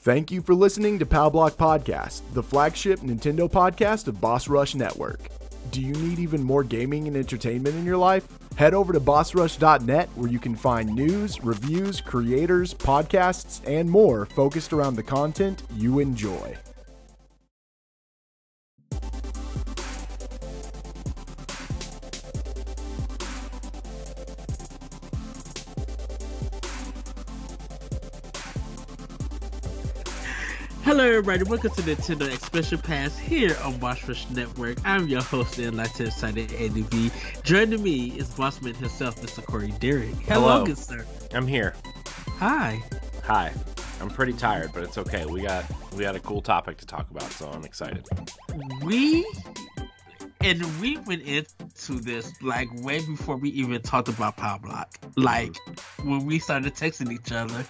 Thank you for listening to Pal Block Podcast, the flagship Nintendo podcast of Boss Rush Network. Do you need even more gaming and entertainment in your life? Head over to bossrush.net where you can find news, reviews, creators, podcasts, and more focused around the content you enjoy. Hello everybody, welcome to Nintendo Expansion Pass here on Boss Rush Network. I'm your host and Latin Excited Andy V. Joining me is Bossman himself, Mr. Corey Derrick. Hello, good sir. I'm here. Hi. Hi. I'm pretty tired, but it's okay. We got a cool topic to talk about, so I'm excited. We went into this like way before we even talked about Power Block. Like when we started texting each other,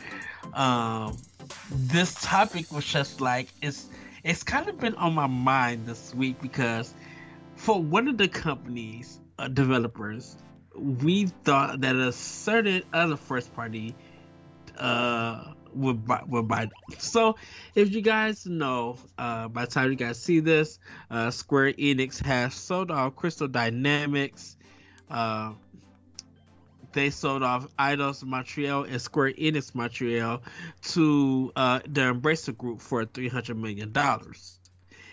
this topic was just like it's kind of been on my mind this week because for one of the companies developers, we thought that a certain other first party would buy. So if you guys know, by the time you guys see this, Square Enix has sold off Crystal Dynamics. They sold off Eidos Montreal and Square Enix Montreal to the Embracer Group for $300 million.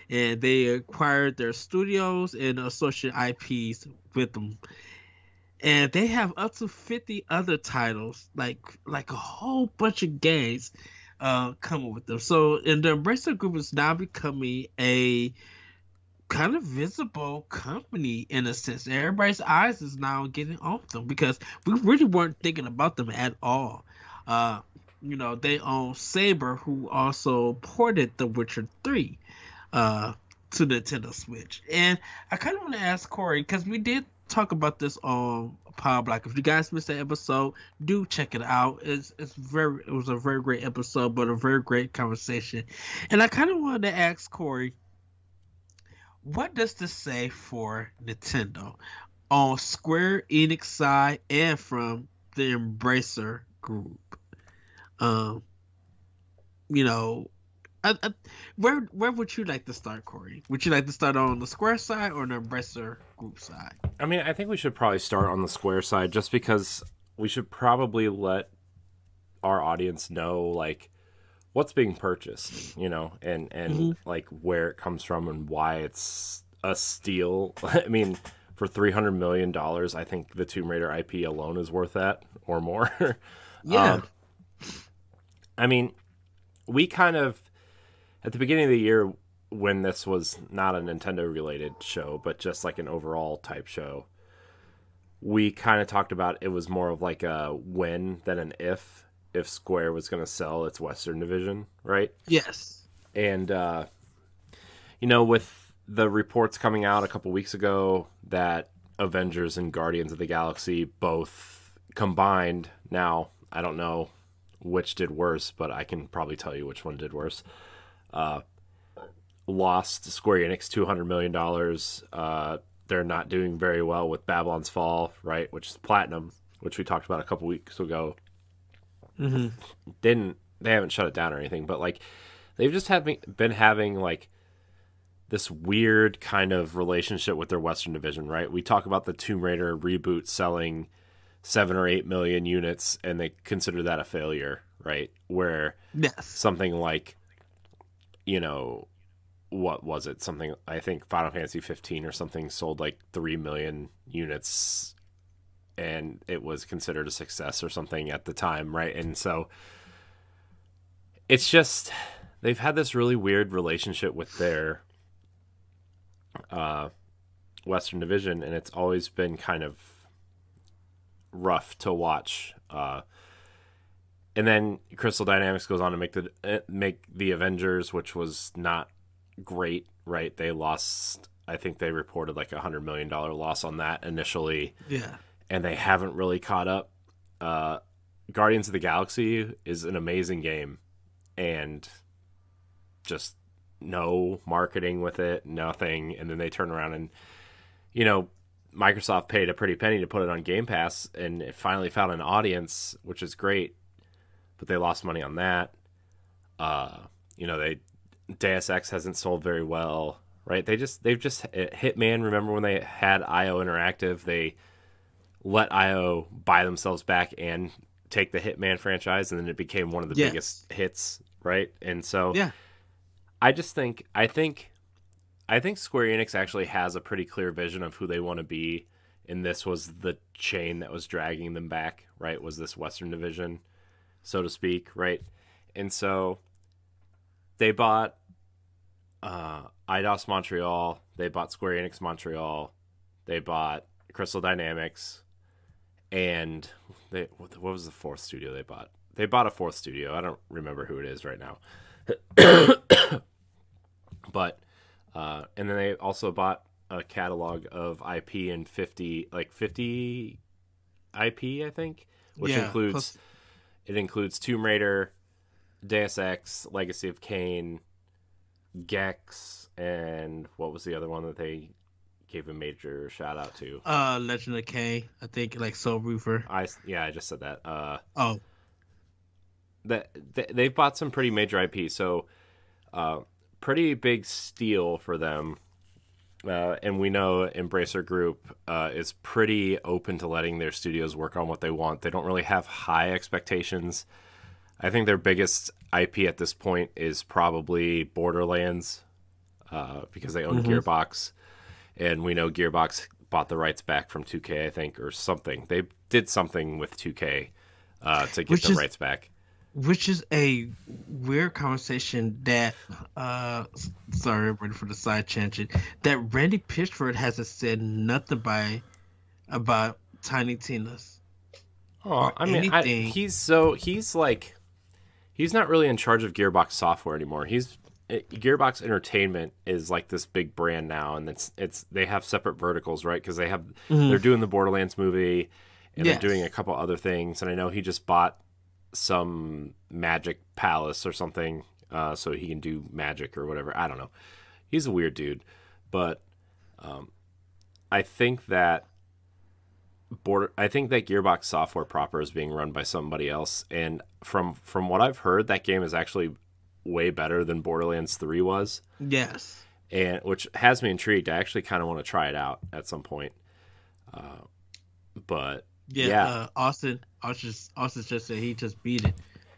And they acquired their studios and associate IPs with them. And they have up to 50 other titles, like a whole bunch of games coming with them. So, and the Embracer Group is now becoming a kind of visible company in a sense. Everybody's eyes is now getting off them because we really weren't thinking about them at all. They own Saber, who also ported The Witcher 3 to Nintendo Switch. And I kind of want to ask Corey, because we did talk about this on Power Block. If you guys missed that episode, do check it out. It was a very great episode, but a very great conversation. And I kind of wanted to ask Corey, what does this say for Nintendo on Square Enix side and from the Embracer Group? Where would you like to start, Corey? Would you like to start on the Square side or the Embracer Group side? I mean, I think we should probably start on the Square side just because we should probably let our audience know, like, what's being purchased, and like where it comes from and why it's a steal. I mean, for $300 million, I think the Tomb Raider IP alone is worth that or more. Yeah. I mean, we kind of, at the beginning of the year, when this was not a Nintendo-related show, but just like an overall type show, we kind of talked about it was more of like a when than an if Square was going to sell its Western division, right? Yes. And, with the reports coming out a couple weeks ago that Avengers and Guardians of the Galaxy both combined, now, I don't know which did worse, but I can probably tell you which one did worse, lost Square Enix $200 million. They're not doing very well with Babylon's Fall, right, which is Platinum, which we talked about a couple weeks ago. Mm-hmm. They haven't shut it down or anything, but like they've just been having like this weird kind of relationship with their Western division, right? We talk about the Tomb Raider reboot selling 7 or 8 million units, and they consider that a failure, right? Where something like, what was it? Something, I think Final Fantasy 15 or something sold like 3 million units, and it was considered a success or something at the time, right? And so it's just, they've had this really weird relationship with their Western division, and it's always been kind of rough to watch. And then Crystal Dynamics goes on to make the Avengers, which was not great, right? They lost, I think they reported like $100 million loss on that initially. Yeah. And they haven't really caught up. Guardians of the Galaxy is an amazing game, and just no marketing with it, nothing. And then they turn around and, Microsoft paid a pretty penny to put it on Game Pass, and it finally found an audience, which is great, but they lost money on that. they Deus Ex hasn't sold very well, right? They've just Hitman. Remember when they had IO Interactive? They let IO buy themselves back and take the Hitman franchise, and then it became one of the biggest hits, right? And so I think Square Enix actually has a pretty clear vision of who they want to be, and this was the chain that was dragging them back, right? Was this Western Division, so to speak, right? And so they bought Eidos Montreal, they bought Square Enix Montreal, they bought Crystal Dynamics, and what was the fourth studio they bought? They bought a fourth studio. I don't remember who it is right now. But and then they also bought a catalog of IP and 50 IP, I think, which includes Tomb Raider, Deus Ex, Legacy of Kain, Gex, and what was the other one that they gave a major shout out to? Legend of K, I think, like Soul Reaper. I just said that. They've bought some pretty major IP, so pretty big steal for them. And we know Embracer Group is pretty open to letting their studios work on what they want. They don't really have high expectations. I think their biggest IP at this point is probably Borderlands, because they own Gearbox. And we know Gearbox bought the rights back from 2K, I think, or something. They did something with 2K to get the rights back. Which is a weird conversation that, sorry everybody for the side tangent, that Randy Pitchford hasn't said nothing about Tiny Tina's. Oh, I mean, he's not really in charge of Gearbox software anymore. Gearbox Entertainment is like this big brand now, and they have separate verticals, right? Because they're doing the Borderlands movie, and they're doing a couple other things. And I know he just bought some Magic Palace or something, so he can do magic or whatever. I don't know. He's a weird dude, but I think that Gearbox software proper is being run by somebody else, and from what I've heard, that game is actually way better than Borderlands 3 was. Yes. And which has me intrigued. I actually kind of want to try it out at some point. But Austin just said he just beat it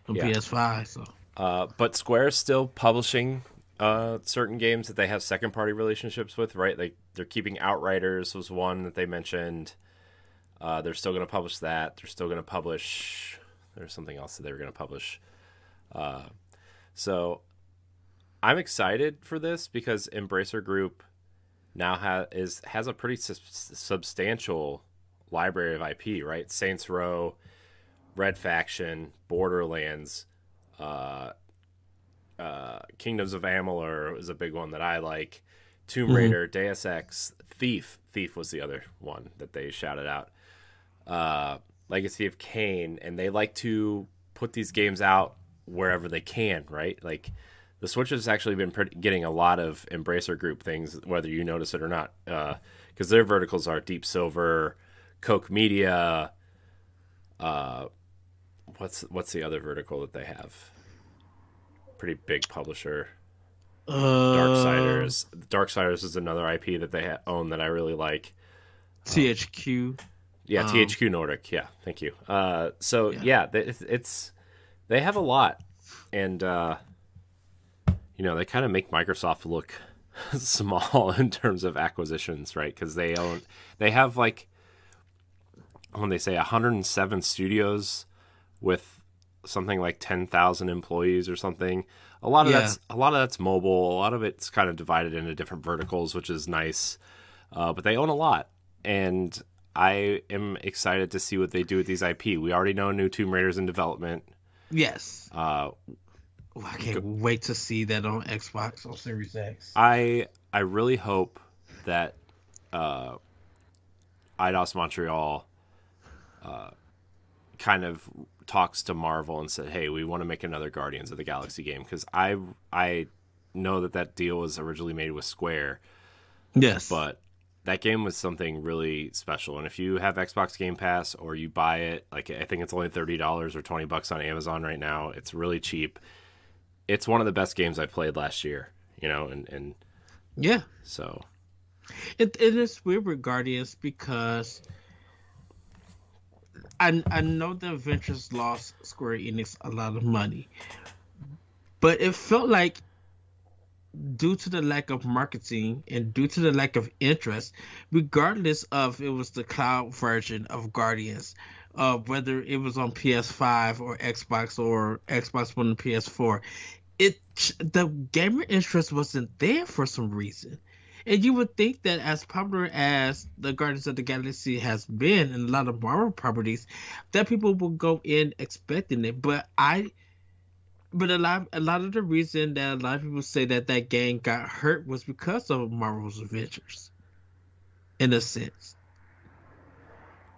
on PS5. So, but Square is still publishing certain games that they have second party relationships with, right? Like they're keeping Outriders was one that they mentioned. They're still going to publish that. They're still going to publish. There's something else that they were going to publish. So I'm excited for this because Embracer Group now has a pretty substantial library of IP, right? Saints Row, Red Faction, Borderlands, Kingdoms of Amalur is a big one that I like. Tomb Raider, Deus Ex, Thief was the other one that they shouted out. Legacy of Kain, and they like to put these games out wherever they can, right? Like the Switch has actually been getting a lot of Embracer Group things, whether you notice it or not, because their verticals are Deep Silver, Koch Media. What's the other vertical that they have? Pretty big publisher. Darksiders. Darksiders is another IP that they own that I really like. THQ. Yeah, THQ Nordic. Yeah, thank you. They have a lot, and they kind of make Microsoft look small in terms of acquisitions, right? Because they have like, when they say 107 studios with something like 10,000 employees or something. A lot of that's mobile. A lot of it's kind of divided into different verticals, which is nice. But they own a lot, and I am excited to see what they do with these IP. We already know new Tomb Raider's in development. Yes. I can't wait to see that on Xbox or Series X. I really hope that Eidos Montreal kind of talks to Marvel and said, hey, we want to make another Guardians of the Galaxy game, because I know that deal was originally made with Square. Yes. But that game was something really special, and if you have Xbox Game Pass or you buy it, like I think it's only $30 or $20 on Amazon right now. It's really cheap. it's one of the best games I played last year, you know, and Yeah. so It is weird with Guardians because I know the Adventures lost Square Enix a lot of money, but it felt like due to the lack of marketing and due to the lack of interest, regardless of it was the cloud version of Guardians, whether it was on PS5 or Xbox One and PS4, the gamer interest wasn't there for some reason. And you would think that as popular as the Guardians of the Galaxy has been and a lot of Marvel properties, that people will go in expecting it. But a lot of the reason that a lot of people say that that game got hurt was because of Marvel's Avengers, in a sense.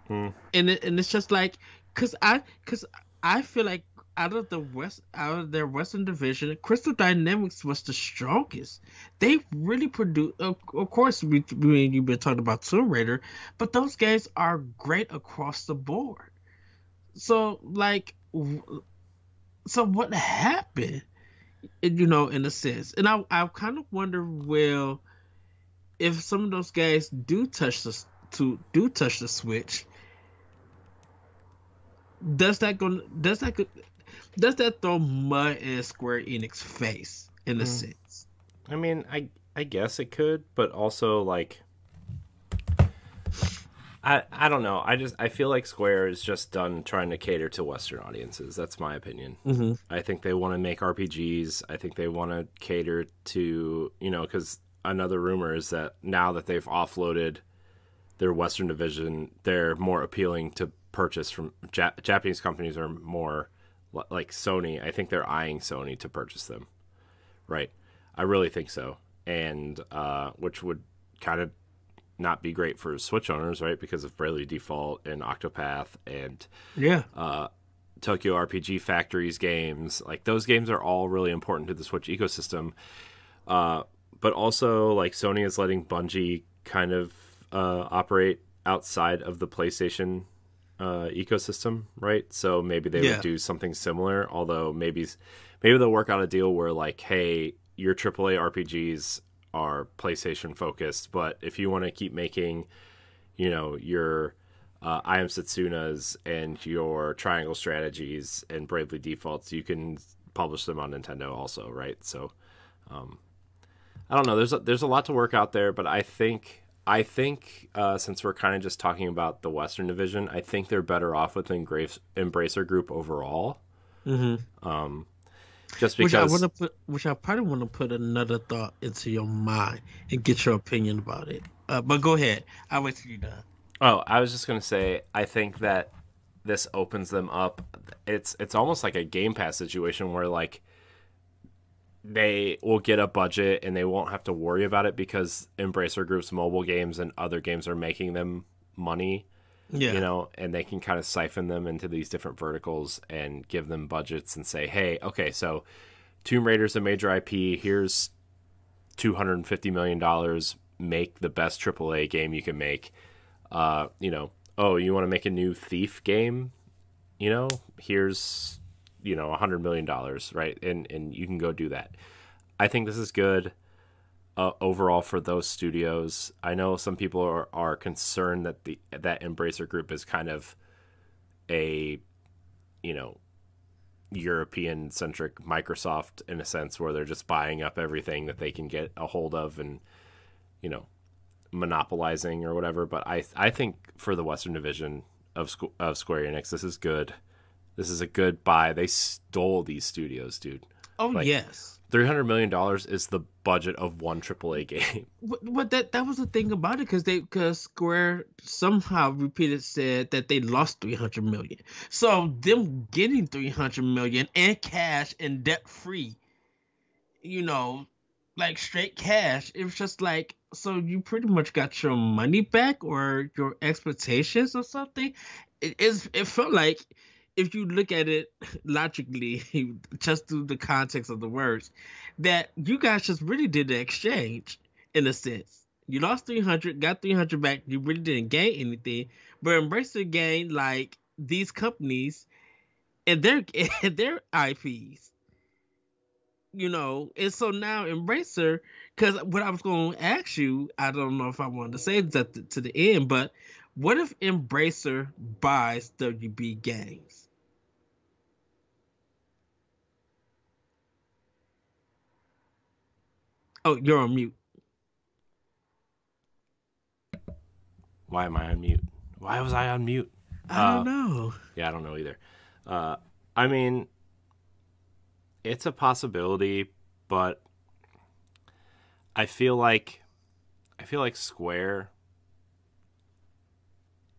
And it's just like, cause I feel like out of their Western division, Crystal Dynamics was the strongest. They really produced. Of course, you've been talking about Tomb Raider, but those games are great across the board. So like. So what happened, you know, in a sense? And I kind of wonder, well, if some of those guys do touch the Switch, does that throw mud in Square Enix face in a sense? I mean, I guess it could, but also like I don't know. I feel like Square is just done trying to cater to Western audiences. That's my opinion. Mm-hmm. I think they want to make RPGs. I think they want to cater to, you know, because another rumor is that now that they've offloaded their Western division, they're more appealing to purchase from Japanese companies are more like Sony. I think they're eyeing Sony to purchase them. Right. I really think so. And which would kind of not be great for Switch owners, right? Because of Bravely Default and Octopath and Tokyo RPG Factory's games. Like those games are all really important to the Switch ecosystem. But also like Sony is letting Bungie kind of operate outside of the PlayStation ecosystem, right? So maybe they would do something similar, although maybe they'll work out a deal where like, hey, your AAA RPGs are PlayStation focused, but if you want to keep making, you know, your I Am Setsunas and your Triangle Strategies and Bravely Defaults, you can publish them on Nintendo also, right? So I don't know. There's a lot to work out there, but I think since we're kind of just talking about the Western division, I think they're better off with Embracer Group overall. Mm-hmm. Just because, which I probably want to put another thought into your mind and get your opinion about it. But go ahead. I'll wait till you're done. Oh, I was just gonna say, I think that this opens them up. It's almost like a Game Pass situation where like they will get a budget and they won't have to worry about it because Embracer Group's mobile games and other games are making them money. Yeah. You know, and they can kind of siphon them into these different verticals and give them budgets and say, hey, okay, so Tomb Raider's a major IP. Here's $250 million. Make the best AAA game you can make. You know, oh, you want to make a new Thief game? You know, here's, you know, $100 million, right? And you can go do that. I think this is good. Overall for those studios. I know some people are concerned that that Embracer Group is kind of a, you know, European centric Microsoft in a sense where they're just buying up everything that they can get a hold of and, you know, monopolizing or whatever. But I think for the Western division of Square Enix, this is good. This is a good buy. They stole these studios, dude. Oh, like, yes. $300 million is the budget of one AAA game. But that was the thing about it, because Square somehow repeated said that they lost $300 million. So them getting $300 million and cash and debt free, you know, like straight cash. It was just like, so you pretty much got your money back or your expectations or something. It felt like, if you look at it logically, just through the context of the words, that you guys just really did the exchange in a sense. You lost 300, got 300 back. You really didn't gain anything, but Embracer gained like these companies and their IPs. And so now Embracer, because what I was going to ask you, I don't know if I wanted to say this to the end, but what if Embracer buys WB Games? Oh, you're on mute. Why am I on mute? Why was I on mute? I don't know. Yeah, I don't know either. I mean, it's a possibility, but I feel like Square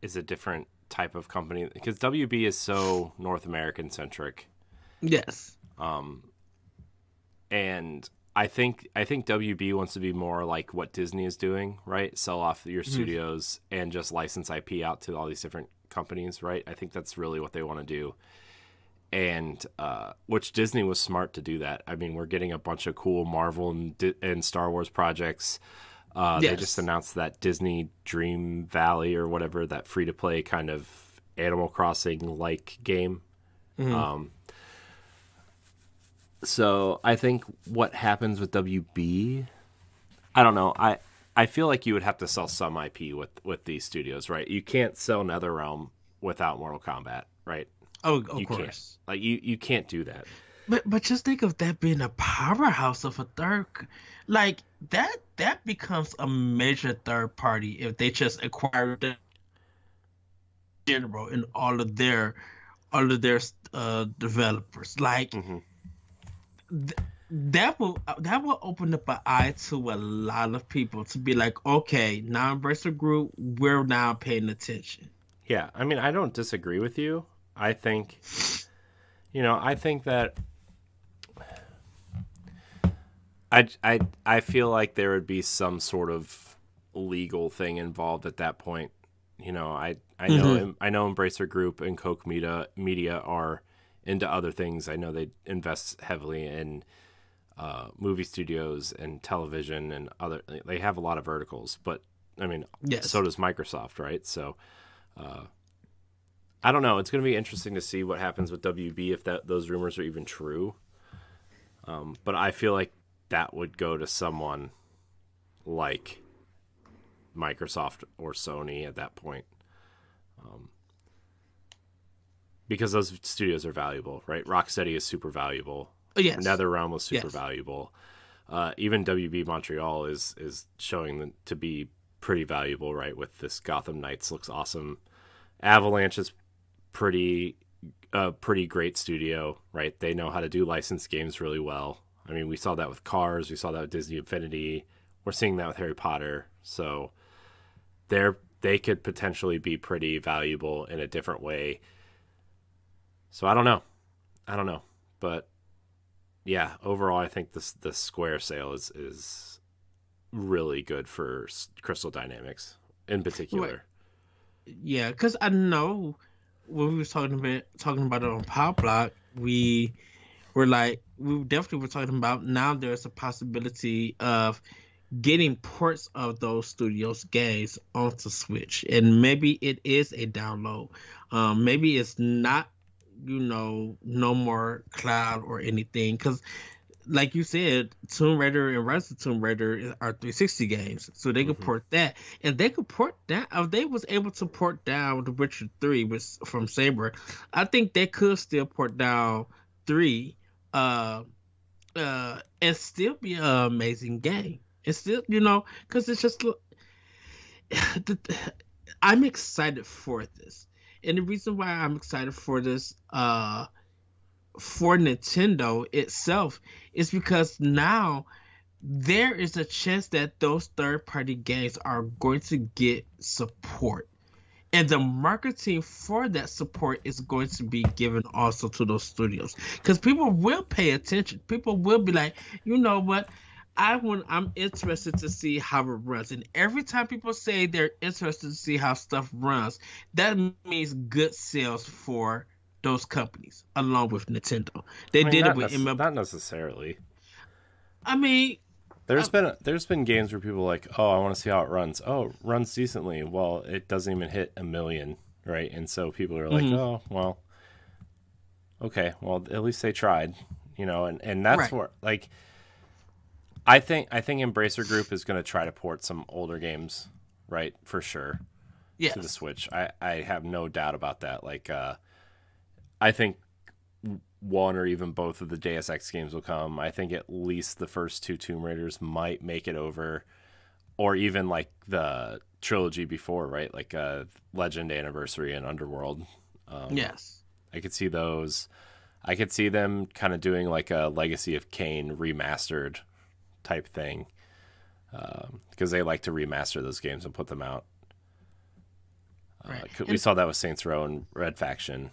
is a different type of company because WB is so North American centric. Yes. And I think WB wants to be more like what Disney is doing, right? Sell off your studios and just license IP out to all these different companies, right? I think that's really what they want to do. And which Disney was smart to do that. I mean, we're getting a bunch of cool Marvel and Star Wars projects. Yes. They just announced that Disney Dream Valley or whatever, that free-to-play kind of Animal Crossing-like game. So I think what happens with WB, I don't know. I feel like you would have to sell some IP with these studios, right? You can't sell NetherRealm without Mortal Kombat, right? Oh, of you course. Can't. Like you can't do that. But just think of that being a powerhouse of a third, like that becomes a major third party if they just acquire the general and all of their developers. Like that will open up an eye to a lot of people to be like, okay, now Embracer Group, we're now paying attention. Yeah, I mean, I don't disagree with you. I think that I feel like there would be some sort of legal thing involved at that point. I know Embracer Group and Koch Media are into other things. I know they invest heavily in movie studios and television and other. They have a lot of verticals, but I mean, so does Microsoft, right? So. I don't know. It's going to be interesting to see what happens with WB if those rumors are even true. But I feel like that would go to someone like Microsoft or Sony at that point. Because those studios are valuable, right? Rocksteady is super valuable. Yes. NetherRealm was super valuable. Even WB Montreal is showing them to be pretty valuable, right? With this Gotham Knights looks awesome. Avalanche is pretty great studio, right? They know how to do licensed games really well. I mean, we saw that with Cars, we saw that with Disney Infinity, we're seeing that with Harry Potter. So they could potentially be pretty valuable in a different way. So I don't know, but yeah, overall I think the Square sale is really good for Crystal Dynamics in particular. Right. Yeah, because I know when we was talking about it on Power Block, we definitely were talking about now there's a possibility of getting ports of those studios' games onto Switch, and maybe it is a download. Maybe it's not, no more cloud or anything, because like you said, Tomb Raider and Rise of Tomb Raider are 360 games, so they could port that, and they could port that. If they was able to port down The Witcher 3 from Saber, I think they could still port down 3, and still be an amazing game. It's still, because it's just, I'm excited for this, and the reason why I'm excited for this, for Nintendo itself, is because now there is a chance that those third-party games are going to get support, and the marketing for that support is going to be given also to those studios, because people will pay attention. People will be like, you know what, I'm interested to see how it runs, and every time people say they're interested to see how stuff runs, that means good sales for those companies, along with Nintendo. They did it with MLB. Not necessarily. I mean, there's been games where people are like, oh, I want to see how it runs. Oh, it runs decently. Well, it doesn't even hit 1 million, right? And so people are like, oh, well, okay, well, at least they tried. you know, and that's Right. where like I think Embracer Group is going to try to port some older games, right, for sure, to the Yes. Switch. I have no doubt about that. Like I think one or even both of the Deus Ex games will come. I think at least the first two Tomb Raiders might make it over, or even like the trilogy before, right? Like Legend, Anniversary, and Underworld. Yes. I could see those. I could see them kind of doing like a Legacy of Kain remastered type thing, because they like to remaster those games and put them out. Right. We saw that with Saints Row and Red Faction.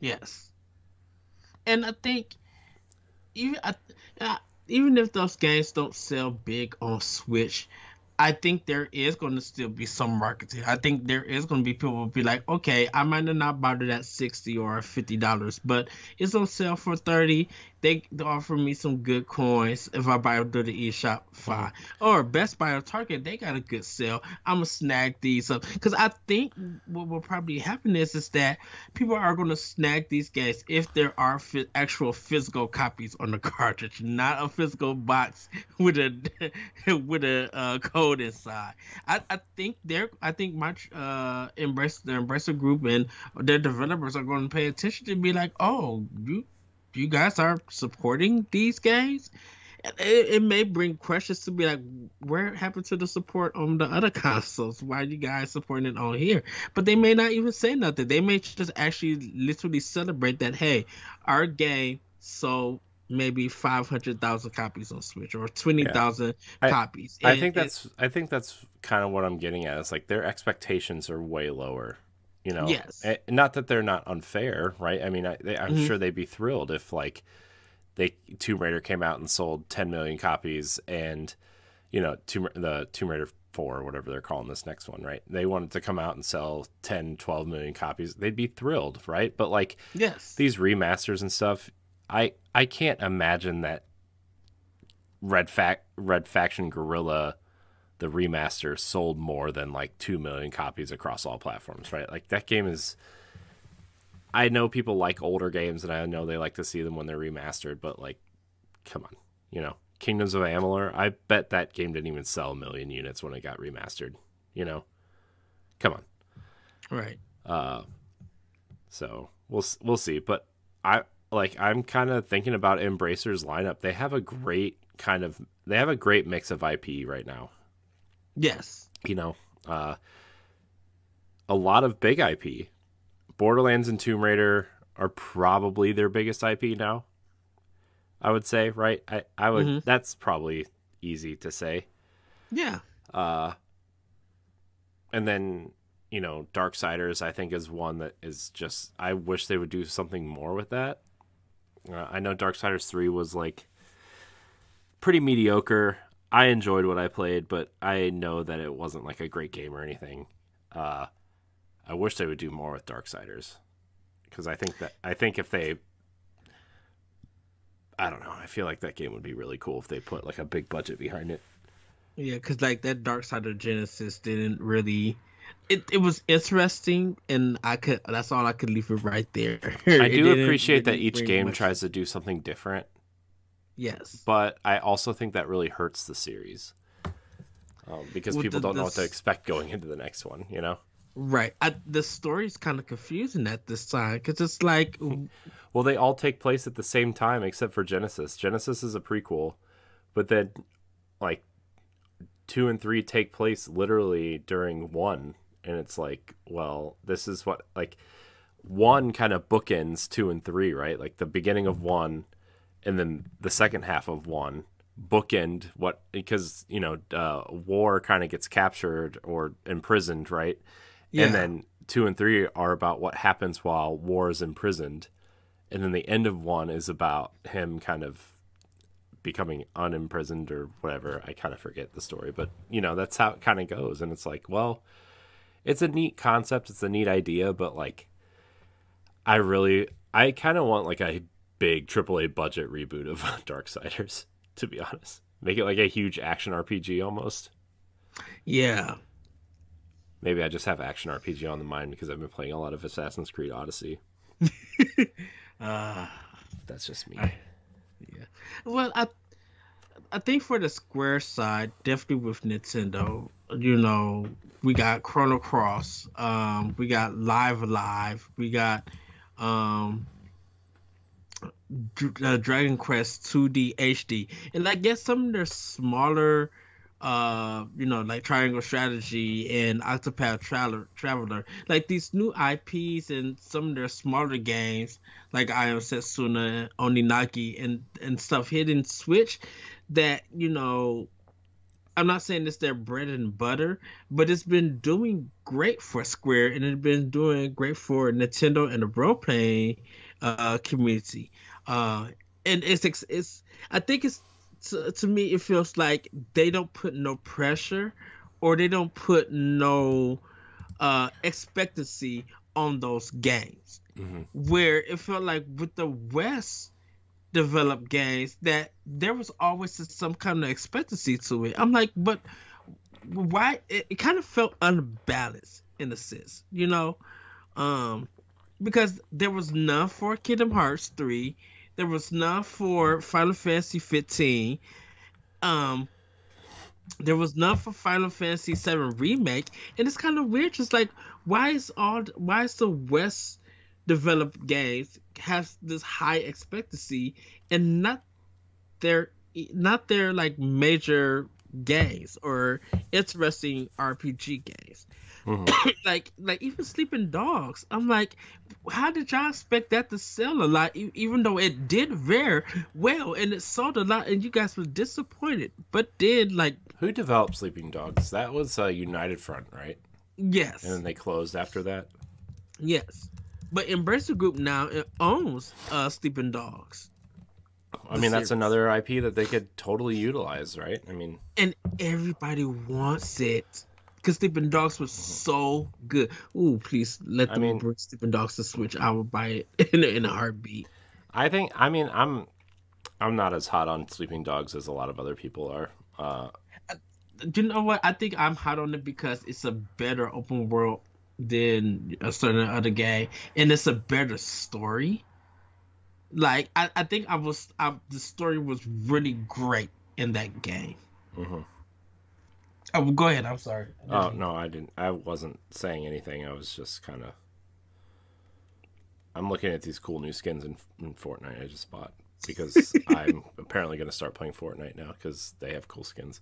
Yes. And I think even even if those games don't sell big on Switch, I think there is going to still be some marketing. I think there is going to be people who be like, okay, I might not buy it at $60 or $50, but it's on sale for $30. They offer me some good coins if I buy it through the eShop. Fine. Or Best Buy or Target, they got a good sale. I'm gonna snag these up because I think what will probably happen is that people are going to snag these games if there are actual physical copies on the cartridge, not a physical box with a code inside. I think my the Embracer Group and their developers are going to pay attention to be like, oh, you guys are supporting these games. It may bring questions to be like, where happened to the support on the other consoles? Why are you guys supporting it on here? But they may not even say nothing. They may just actually literally celebrate that, hey, our game sold maybe 500,000 copies on Switch or 20,000 copies. I think that's kind of what I'm getting at. It's like their expectations are way lower. You know, yes. Not that they're not unfair, right? I mean, I'm sure they'd be thrilled if like Tomb Raider came out and sold 10 million copies, and you know, the Tomb Raider 4 or whatever they're calling this next one, right? They wanted to come out and sell 10, 12 million copies. They'd be thrilled, right? But like, yes, these remasters and stuff, I can't imagine that Red Faction Guerrilla, the remaster, sold more than like 2 million copies across all platforms, right? Like that game is, I know people like older games and I know they like to see them when they're remastered, but like, come on, you know, Kingdoms of Amalur, I bet that game didn't even sell 1 million units when it got remastered, you know, come on. Right. So we'll see, but I'm kind of thinking about Embracer's lineup. They have a great mix of IP right now. Yes. You know, a lot of big IP. Borderlands and Tomb Raider are probably their biggest IP now, I would say, right? I would. That's probably easy to say. Yeah. And then, you know, Darksiders, I think, is one that is just, I wish they would do something more with that. I know Darksiders 3 was like pretty mediocre. I enjoyed what I played, but I know that it wasn't like a great game or anything. I wish they would do more with Darksiders, because I think if they, I don't know, I feel like that game would be really cool if they put like a big budget behind it. Yeah, because like that Darksider Genesis didn't really. It was interesting, and that's all I could leave it right there. I do appreciate that each game tries to do something different. Yes. But I also think that really hurts the series. Because people don't know what to expect going into the next one, you know? Right. The story's kind of confusing at this time, because it's like... Well, they all take place at the same time, except for Genesis. Genesis is a prequel, but then, like, 2 and 3 take place literally during 1. And it's like, well, this is what, like, 1 kind of bookends 2 and 3, right? Like, the beginning of 1, and then the second half of 1 bookend what, because, you know, War kind of gets captured or imprisoned, right? Yeah. And then 2 and 3 are about what happens while War is imprisoned. And then the end of 1 is about him kind of becoming unimprisoned or whatever. I kind of forget the story, but, you know, that's how it kind of goes. And it's like, well, it's a neat concept. It's a neat idea, but, like, I kind of want, like, a big AAA budget reboot of Darksiders, to be honest. Make it like a huge action RPG almost. Yeah. Maybe I just have action RPG on the mind because I've been playing a lot of Assassin's Creed Odyssey. That's just me. Well, I think for the Square side, definitely with Nintendo, you know, we got Chrono Cross, we got Live Alive, we got um Dragon Quest 2D HD, and I guess some of their smaller, you know, like Triangle Strategy and Octopath Traveler, like these new IPs and some of their smaller games, like I Am Setsuna, Oninaki, and stuff hitting Switch, that you know. I'm not saying it's their bread and butter, but it's been doing great for Square, and it's been doing great for Nintendo and the role playing community. Uh, and it's I think it's to me it feels like they don't put no pressure, or they don't put no expectancy on those games. Where it felt like with the West developed games that there was always some kind of expectancy to it. I'm like, but why? It kind of felt unbalanced in a sense, you know, because there was none for Kingdom Hearts 3, there was none for Final Fantasy 15, um, there was none for Final Fantasy 7 remake, and it's kind of weird. Just like, why is the West developed games has this high expectancy and their not their like major games or interesting RPG games. Like even Sleeping Dogs. I'm like, how did y'all expect that to sell a lot, even though it did very well and it sold a lot, and you guys were disappointed? But did like Who developed Sleeping Dogs? That was United Front, right? yes, And then they closed after that. yes. But Embracer Group now it owns Sleeping Dogs. I mean, that's another IP that they could totally utilize, right? I mean, And everybody wants it because Sleeping Dogs was so good. Ooh, please let them bring Sleeping Dogs to Switch. I will buy it in a heartbeat. I'm not as hot on Sleeping Dogs as a lot of other people are. Do you know what? I think I'm hot on it because it's a better open world than a certain other game, and it's a better story. Like I think the story was really great in that game. Oh, go ahead. I'm sorry. Oh no, I didn't. I wasn't saying anything. I was just kind of. I'm looking at these cool new skins in Fortnite I just bought because I'm apparently going to start playing Fortnite now because they have cool skins.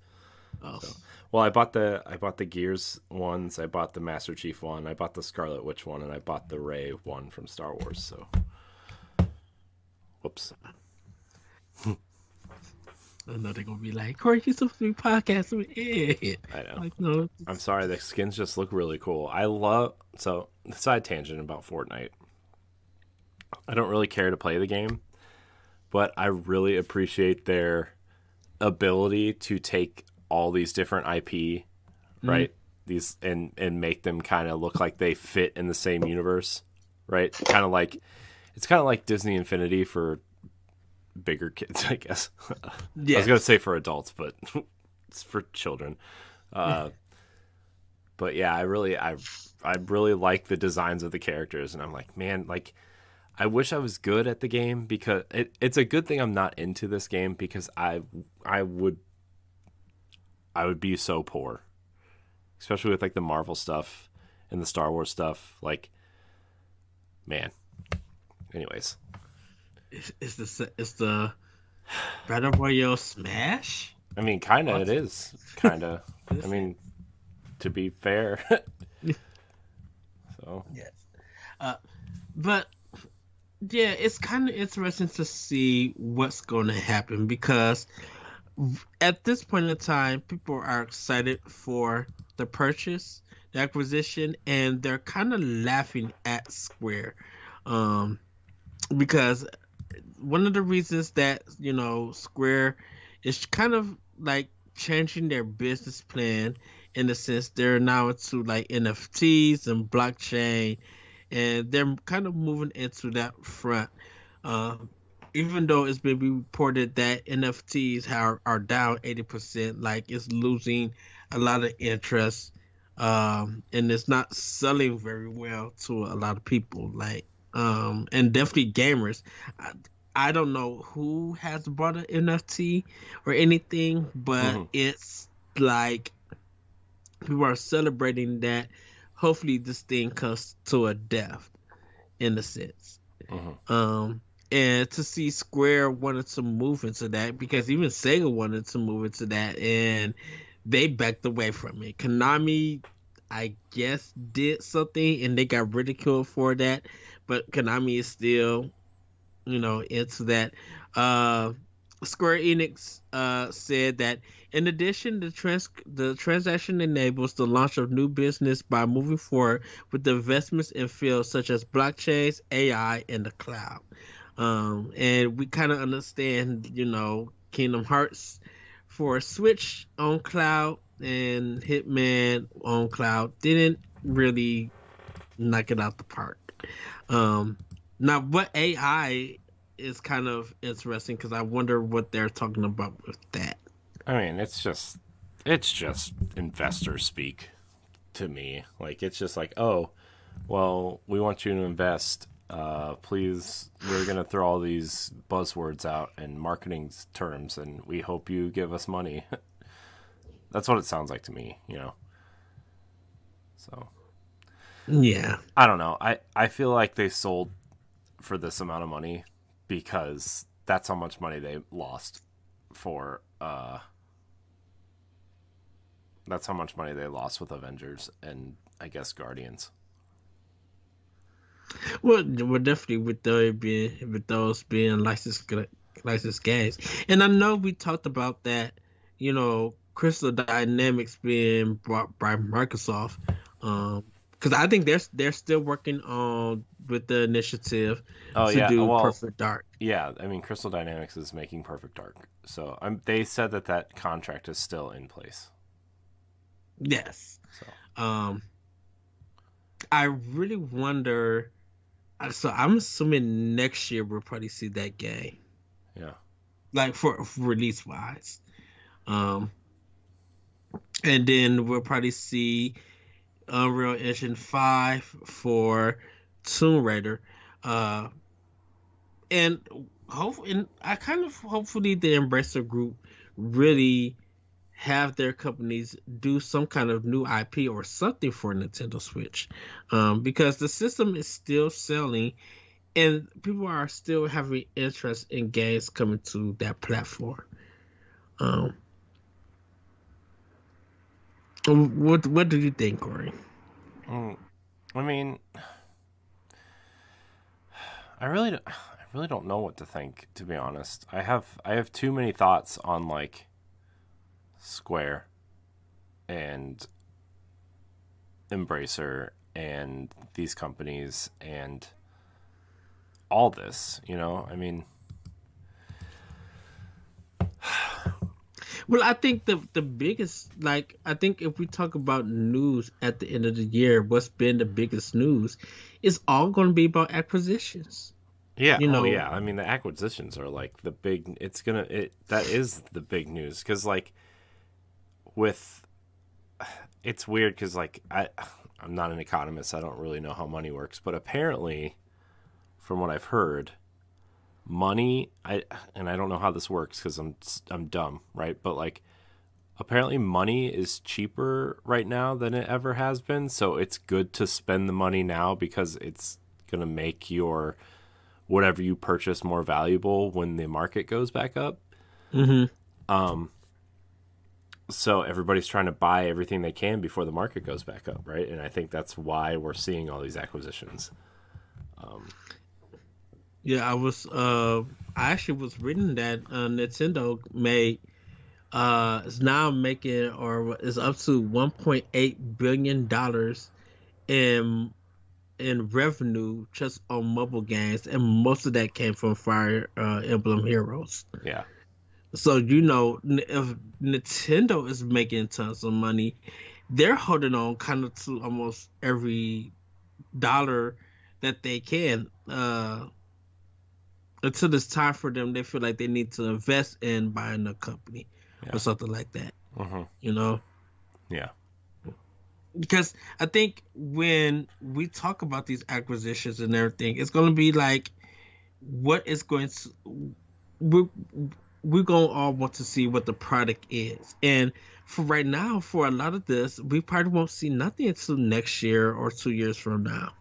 Oh. So, well, I bought the Gears ones. I bought the Master Chief one. I bought the Scarlet Witch one, and I bought the Rey one from Star Wars. So, whoops. I know they're gonna be like, Corey, you're supposed to be podcasting. I know. Like, no, I'm sorry. The skins just look really cool. So side tangent about Fortnite. I don't really care to play the game, but I really appreciate their ability to take all these different IP, right? These and make them kind of look like they fit in the same universe, right? It's kind of like Disney Infinity for bigger kids, I guess. Yes. I was gonna say for adults, but it's for children. But yeah, I really like the designs of the characters, and I'm like, man, like I wish I was good at the game because it's a good thing I'm not into this game because I would be so poor, especially with like the Marvel stuff and the Star Wars stuff. Like, man. Anyways. It's the Battle Royale Smash? I mean, kind of. It is kind of. I mean, to be fair. So yes, but yeah, it's kind of interesting to see what's going to happen because at this point in time, people are excited for the purchase, the acquisition, and they're kind of laughing at Square, because one of the reasons that, you know, Square is kind of like changing their business plan in the sense they're now into like NFTs and blockchain, and they're kind of moving into that front. Even though it's been reported that NFTs are down 80%, like it's losing a lot of interest, and it's not selling very well to a lot of people. Like, and definitely gamers. I don't know who has bought an NFT or anything, but Mm-hmm. it's like people are celebrating that. Hopefully, this thing comes to a death in a sense. Mm-hmm. And to see Square wanted to move into that, because even Sega wanted to move into that, and they backed away from it. Konami, I guess, did something and they got ridiculed for that, but Konami is still, into that. Uh, Square Enix said that in addition, the transaction enables the launch of new business by moving forward with the investments in fields such as blockchains, AI, and the cloud. And we kind of understand, Kingdom Hearts for Switch on cloud and Hitman on cloud didn't really knock it out the park. Now, what AI is kind of interesting because I wonder what they're talking about with that. I mean, it's just investor speak to me. Like, it's just like, oh, well, we want you to invest. Please, we're gonna throw all these buzzwords out and marketing terms, and we hope you give us money. That's what it sounds like to me, So, Yeah, I don't know. I feel like they sold for this amount of money because that's how much money they lost for. That's how much money they lost with Avengers and I guess Guardians. well, definitely with those being licensed games, and I know we talked about that. Crystal Dynamics being bought by Microsoft. Because I think they're still working on with the initiative to do Perfect Dark. Yeah, I mean, Crystal Dynamics is making Perfect Dark, so they said that contract is still in place. Yes. So. I really wonder. So I'm assuming next year we'll probably see that game. Yeah. Like for release wise, and then we'll probably see Unreal Engine 5 for Tomb Raider, and hopefully the Embracer Group really have their companies do some kind of new IP or something for Nintendo Switch, because the system is still selling and people are still having interest in games coming to that platform. What do you think, Corey? I mean, I really don't know what to think, to be honest. I have too many thoughts on like Square and Embracer and these companies and all this, I mean, well, I think the biggest, I think if we talk about news at the end of the year, what's been the biggest news is all going to be about acquisitions. Yeah. Yeah. I mean, the acquisitions are like the big. That is the big news because it's weird because I'm not an economist. I don't really know how money works, but apparently, from what I've heard, money. I don't know how this works because I'm dumb, right? But apparently, money is cheaper right now than it ever has been. So it's good to spend the money now because it's gonna make your whatever you purchase more valuable when the market goes back up. Mm-hmm. So everybody's trying to buy everything they can before the market goes back up, right? And I think that's why we're seeing all these acquisitions. Yeah, I actually was reading that Nintendo is now making or is up to $1.8 billion in revenue just on mobile games, and most of that came from Fire Emblem Heroes. Yeah. So if Nintendo is making tons of money, they're holding on kind of to almost every dollar that they can. Until it's time for them, they feel like they need to invest in buying a company or something like that. Mm-hmm. Yeah. Because I think when we talk about these acquisitions and everything, it's going to be like what is going to we we're gonna all want to see what the product is, and for right now, for a lot of this, we probably won't see nothing until next year or 2 years from now.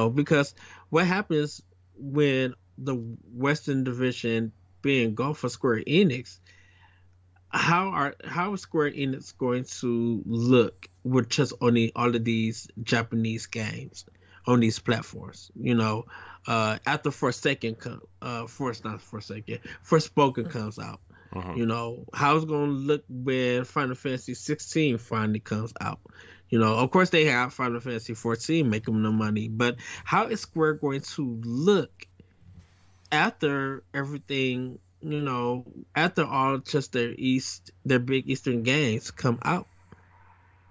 Because what happens when the Western Division being gone for Square Enix, how is Square Enix going to look with just only all of these Japanese games on these platforms? After Forspoken comes out. How it's going to look when Final Fantasy 16 finally comes out. Of course they have Final Fantasy 14 making the money, but how is Square going to look after everything? After all, just their big Eastern games come out,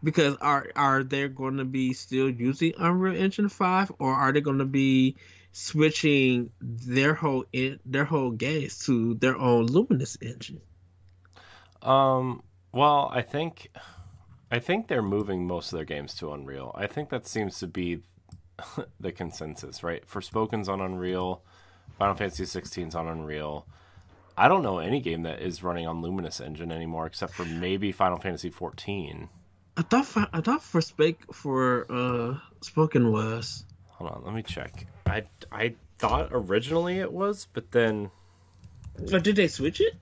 because are they going to be still using Unreal Engine 5, or are they going to be switching their whole games to their own Luminous engine? Well, I think they're moving most of their games to Unreal. I think that seems to be the consensus, right? Forspoken's on Unreal, Final Fantasy 16's on Unreal. I don't know any game that is running on Luminous engine anymore, except for maybe Final Fantasy 14. I thought Spoken was. Hold on, let me check. I thought originally it was, but then. Or did they switch it?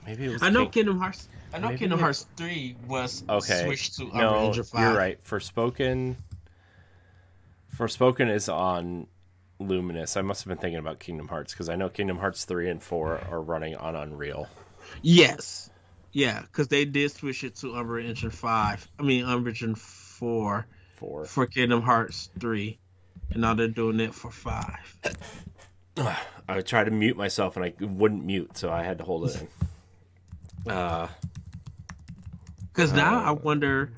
Maybe it was. I know Kingdom Hearts. Kingdom Hearts 3 was switched to Unreal Engine 5. You're right. Forspoken is on Luminous. I must have been thinking about Kingdom Hearts, because I know Kingdom Hearts 3 and 4 are running on Unreal. Yes. Yeah, because they did switch it to Unreal Engine 5. Unreal Engine 4 for Kingdom Hearts 3. And now they're doing it for 5. I tried to mute myself and I wouldn't mute, so I had to hold it in. Because now I wonder,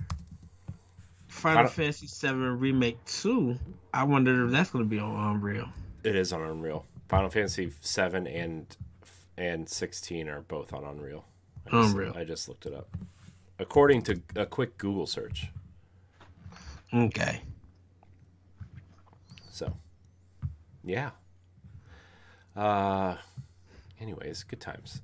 Final Fantasy 7 Remake 2, I wonder if that's going to be on Unreal. It is on Unreal. Final Fantasy 7 and 16 are both on Unreal. I just looked it up. According to a quick Google search. Okay. So, yeah. Anyways, good times.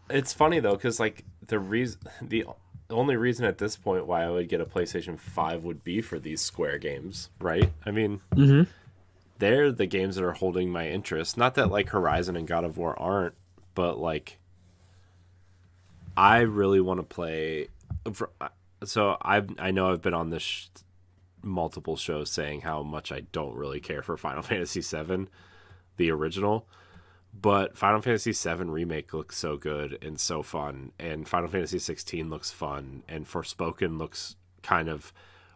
It's funny though, because like the only reason at this point why I would get a PlayStation 5 would be for these Square games, right? They're the games that are holding my interest. Not that like Horizon and God of War aren't, but like I really want to play. So I know I've been on this multiple shows saying how much I don't really care for Final Fantasy 7, the original. But Final Fantasy VII Remake looks so good and so fun, and Final Fantasy 16 looks fun, and Forspoken looks kind of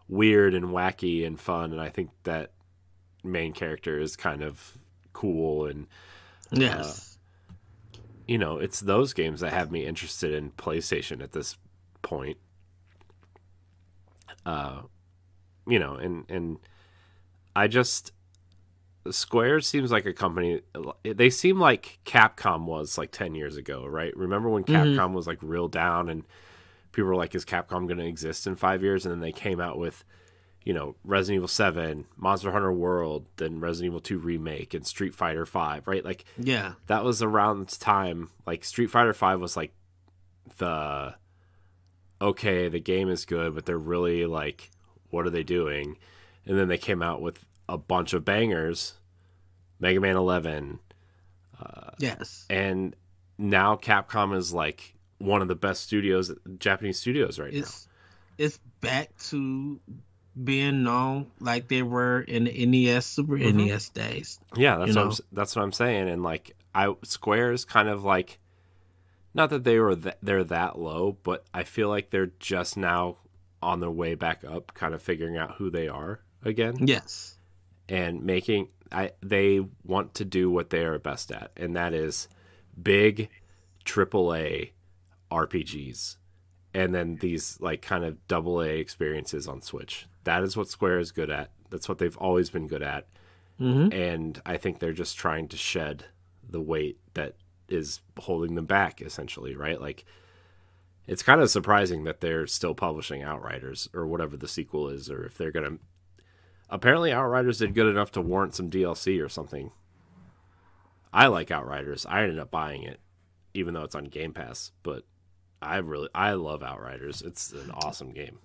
weird and wacky and fun, and I think that main character is kind of cool, and yes, it's those games that have me interested in PlayStation at this point. And I just. Square seems like a company. They seem like Capcom was like 10 years ago, right? Remember when Capcom was like real down and people were like, is Capcom going to exist in 5 years? And then they came out with, Resident Evil 7, Monster Hunter World, then Resident Evil 2 Remake, and Street Fighter 5, right? Like, yeah, that was around this time. Like, Street Fighter 5 was like the game is good, but they're really like, what are they doing? And then they came out with a bunch of bangers, Mega Man 11. Yes. And now Capcom is like one of the best Japanese studios right now. It's back to being known like they were in the NES, Super NES days. Yeah, that's what I'm saying. And like Square is kind of like, not that they're that low, but I feel like they're just now on their way back up, kind of figuring out who they are again. Yes. And they want to do what they are best at, and that is big AAA RPGs, and then these like kind of AA experiences on Switch. That is what Square is good at. That's what they've always been good at. And I think they're just trying to shed the weight that is holding them back, essentially, right? Like, it's kind of surprising that they're still publishing Outriders or whatever the sequel is, or if they're gonna. Apparently, Outriders did good enough to warrant some DLC or something. I like Outriders. I ended up buying it, even though it's on Game Pass. But I love Outriders. It's an awesome game.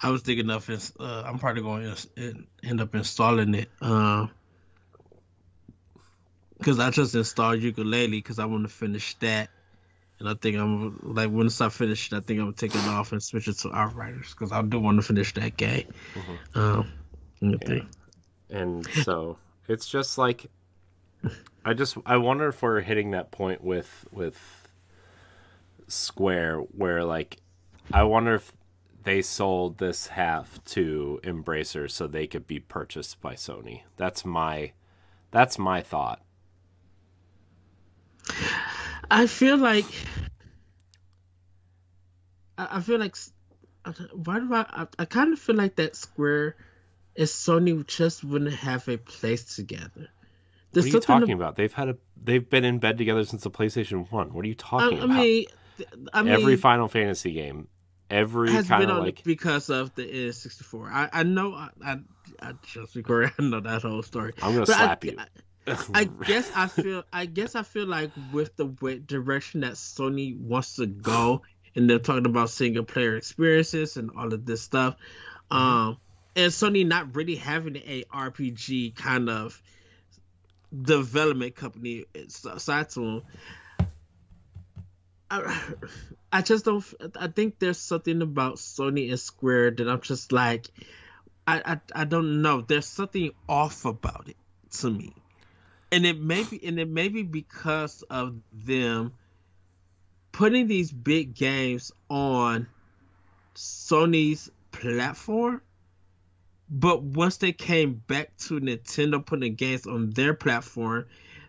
I was thinking of I'm probably going to end up installing it because I just installed Ukulele because I want to finish that, and I think I'm like once I finish it, I think I'm gonna take it off and switch it to Outriders because I do want to finish that game. Yeah. And so it's just like I wonder if we're hitting that point with Square where like I wonder if they sold this half to Embracer so they could be purchased by Sony. That's my thought. I feel like why do I kind of feel like that Square and Sony just wouldn't have a place together. What are you talking about? They've been in bed together since the PlayStation 1. What are you talking about? I mean, every Final Fantasy game, every has kind been of on like because of the N64. I know I just record. I know that whole story. I'm gonna slap you. I guess I feel like with the direction that Sony wants to go, and they're talking about single player experiences and all of this stuff, and Sony not really having a RPG kind of development company side to them. I just don't. I think there's something about Sony and Square that I'm just like, I don't know. There's something off about it to me, and it may be because of them putting these big games on Sony's platform. But once they came back to Nintendo putting games on their platform,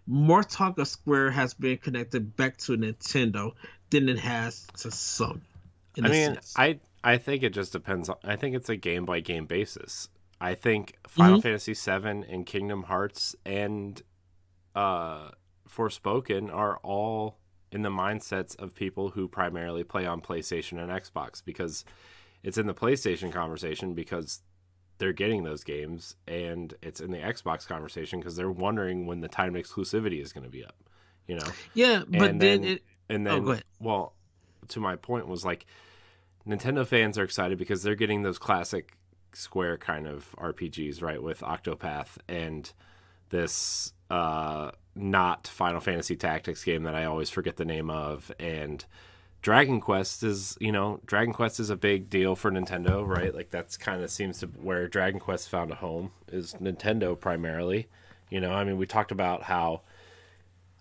more talk of Square has been connected back to Nintendo than it has to Sony. I mean, I think it just depends. I think it's a game by game basis. I think Final Fantasy VII and Kingdom Hearts and Forspoken are all in the mindsets of people who primarily play on PlayStation and Xbox, because it's in the PlayStation conversation because they're getting those games, and it's in the Xbox conversation because they're wondering when the timed exclusivity is going to be up, you know? Yeah, but then go ahead. Well, to my point was like Nintendo fans are excited because they're getting those classic Square kind of RPGs, right? With Octopath and this not Final Fantasy Tactics game that I always forget the name of, and Dragon Quest is a big deal for Nintendo, right? Like that's kind of seems to where Dragon Quest found a home is Nintendo primarily. You know, I mean, we talked about how,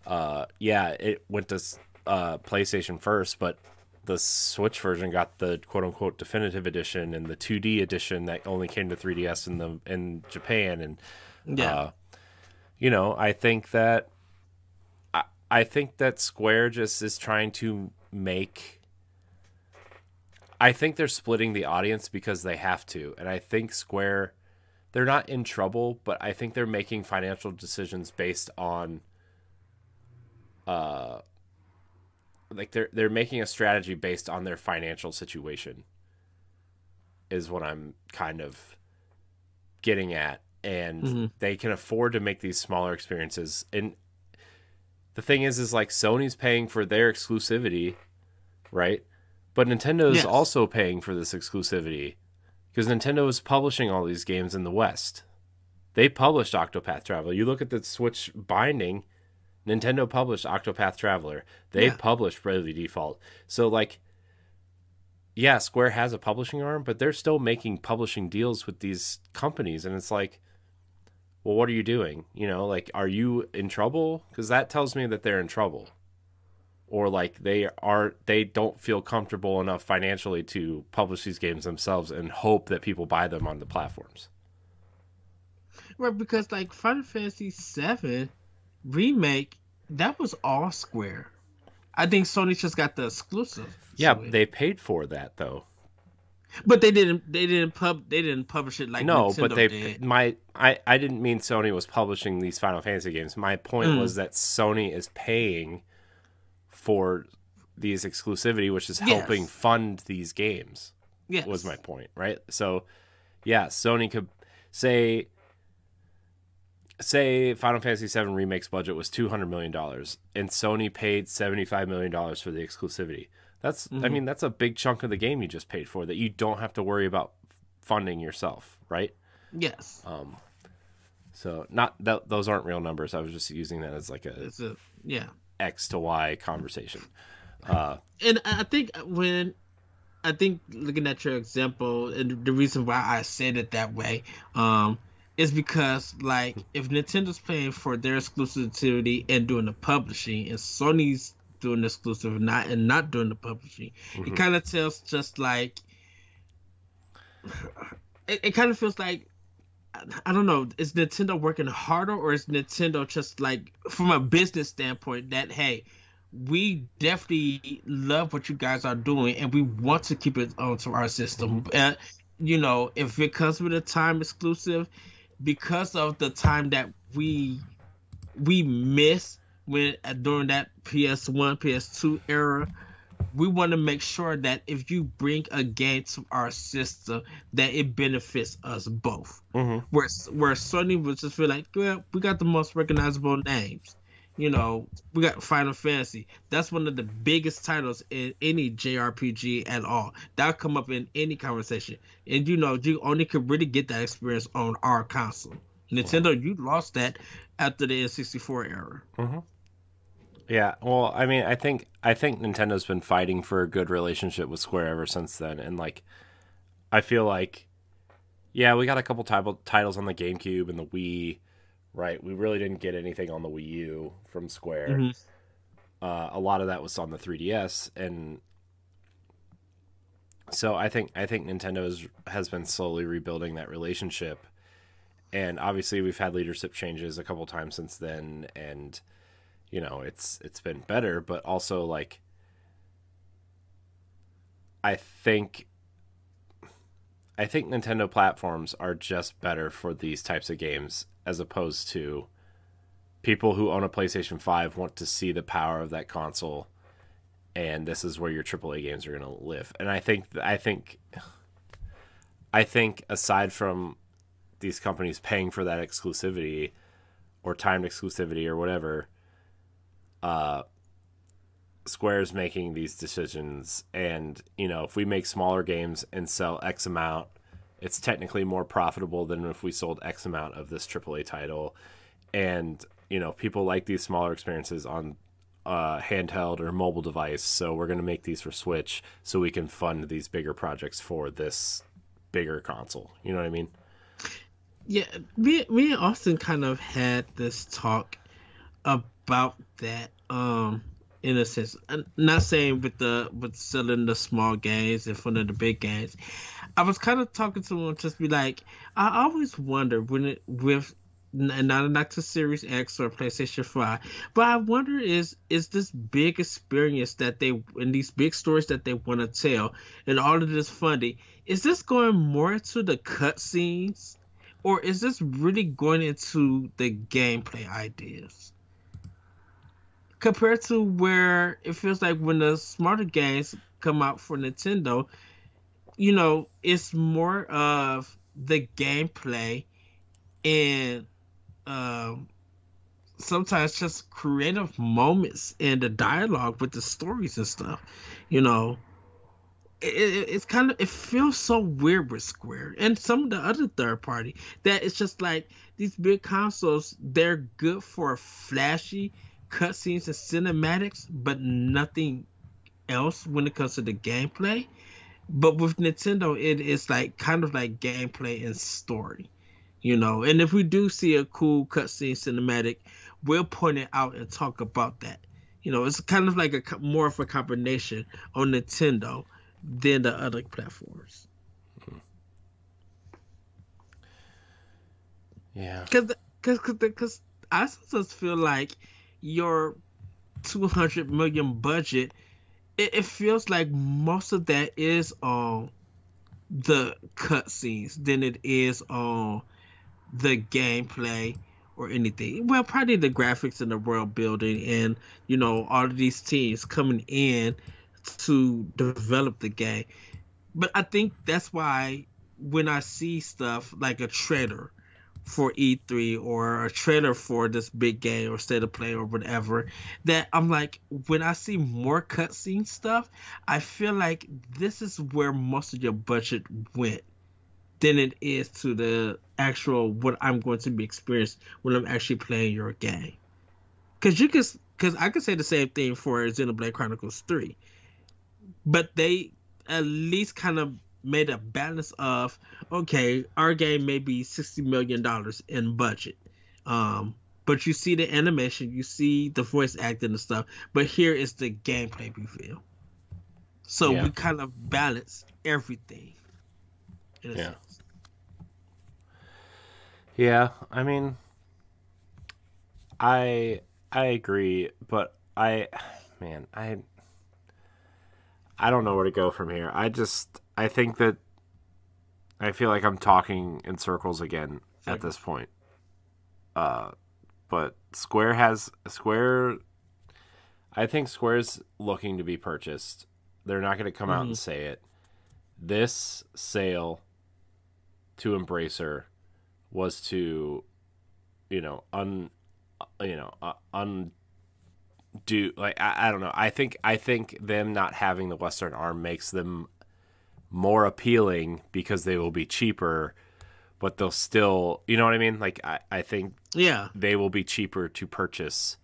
it went to PlayStation first, but the Switch version got the quote unquote definitive edition and the 2D edition that only came to 3DS in Japan, and I think that Square just is trying to I think they're splitting the audience because they have to. And I think Square, they're not in trouble, but I think they're making financial decisions based on like they're making a strategy based on their financial situation is what I'm kind of getting at. And they can afford to make these smaller experiences. And the thing is like Sony's paying for their exclusivity, right? But Nintendo is also paying for this exclusivity because Nintendo is publishing all these games in the West. They published Octopath Traveler. You look at the Switch binding, Nintendo published Octopath Traveler. They published Bravely Default. So, like, yeah, Square has a publishing arm, but they're still making publishing deals with these companies. And it's like, well, what are you doing? You know, like, are you in trouble? Because that tells me that they're in trouble. Or like they don't feel comfortable enough financially to publish these games themselves and hope that people buy them on the platforms. Right, because like Final Fantasy VII Remake, that was all Square. I think Sony just got the exclusive. Yeah, they paid for that though. But they didn't publish it like no, Nintendo but they did. I didn't mean Sony was publishing these Final Fantasy games. My point was that Sony is paying for these exclusivity, which is helping fund these games. Yes. Was my point, right? So, yeah, Sony say Final Fantasy VII Remake's budget was $200 million and Sony paid $75 million for the exclusivity. That's, I mean, that's a big chunk of the game you just paid for that you don't have to worry about funding yourself, right? Yes. So not that those aren't real numbers. I was just using that as like a X to Y conversation. And I think looking at your example, and the reason why I said it that way, is because like if Nintendo's paying for their exclusivity and doing the publishing, and Sony's doing the exclusive and not doing the publishing, it kind of tells just like it kind of feels like, I don't know, is Nintendo working harder, or is Nintendo just like from a business standpoint that, hey, we definitely love what you guys are doing and we want to keep it onto our system. You know, if it comes with a time exclusive, because of the time that we miss when during that PS1, PS2 era, we want to make sure that if you bring a game to our system, that it benefits us both. Where Sony would just feel like, well, we got the most recognizable names. You know, we got Final Fantasy. That's one of the biggest titles in any JRPG at all. That'll come up in any conversation. And you know, you only could really get that experience on our console. Nintendo, you lost that after the N64 era. Yeah, well, I mean, I think Nintendo's been fighting for a good relationship with Square ever since then, and like, I feel like, yeah, we got a couple titles on the GameCube and the Wii, right? We really didn't get anything on the Wii U from Square. A lot of that was on the 3DS, and so I think Nintendo has been slowly rebuilding that relationship, and obviously we've had leadership changes a couple times since then, and you know, it's been better, but also like I think Nintendo platforms are just better for these types of games, as opposed to people who own a PlayStation 5 want to see the power of that console, and this is where your AAA games are going to live. And I think aside from these companies paying for that exclusivity or timed exclusivity or whatever, Square's making these decisions, and you know, if we make smaller games and sell X amount, it's technically more profitable than if we sold X amount of this AAA title. And you know, people like these smaller experiences on handheld or mobile device, so we're going to make these for Switch so we can fund these bigger projects for this bigger console. You know what I mean? Yeah, me and Austin kind of had this talk about that, in a sense. I'm not saying with selling the small games in front of the big games. I was kind of talking to him, just be like, I always wonder when it with not to Series X or PlayStation 5, but I wonder is this big experience that they, and these big stories that they want to tell, and all of this funding, is this going more into the cutscenes, or is this really going into the gameplay ideas? Compared to where it feels like when the smarter games come out for Nintendo, you know, it's more of the gameplay and sometimes just creative moments and the dialogue with the stories and stuff. You know, it's kind of, it feels so weird with Square and some of the other third party that it's just like these big consoles, they're good for flashy cutscenes and cinematics, but nothing else when it comes to the gameplay. But with Nintendo, it is like kind of like gameplay and story, you know. And if we do see a cool cutscene cinematic, we'll point it out and talk about that. You know, it's kind of like a more of a combination on Nintendo than the other platforms. Yeah, because I just feel like your 200 million budget, it feels like most of that is on the cutscenes than it is on the gameplay or anything. Well, probably the graphics and the world building and, you know, all of these teams coming in to develop the game. But I think that's why when I see stuff like a trailer for E3 or a trailer for this big game or state of play or whatever, that I'm like, when I see more cutscene stuff, I feel like this is where most of your budget went than it is to the actual what I'm going to be experienced when I'm actually playing your game. Because I could say the same thing for Xenoblade Chronicles 3, but they at least kind of made a balance of, okay, our game may be $60 million in budget, but you see the animation, you see the voice acting and stuff, but here is the gameplay reveal. So we kind of balance everything. Yeah. Yeah, I mean, I agree, but I don't know where to go from here. I think that I feel like I'm talking in circles again at this point. But Square, I think Square's looking to be purchased. They're not going to come out and say it. This sale to Embracer was to, undo, like, I don't know. I think them not having the Western arm makes them more appealing because they will be cheaper, but they'll still, you know what I mean? Like, I think they will be cheaper to purchase